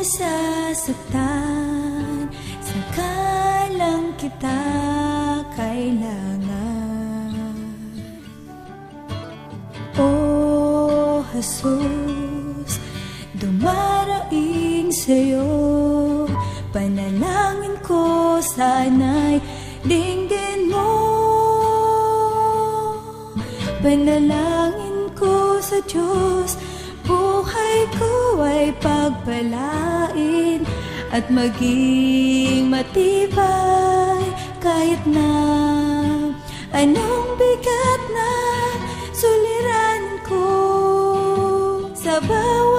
sasaktan, sakalang kita kailangan. Oh Jesus, dumaraing sa'yo, panalangin ko sana'y dinggin mo. Panalangin ko sa Diyos, buhay ko ay pagpalain at maging matibay kahit na anong bigat na suliran ko sa bawat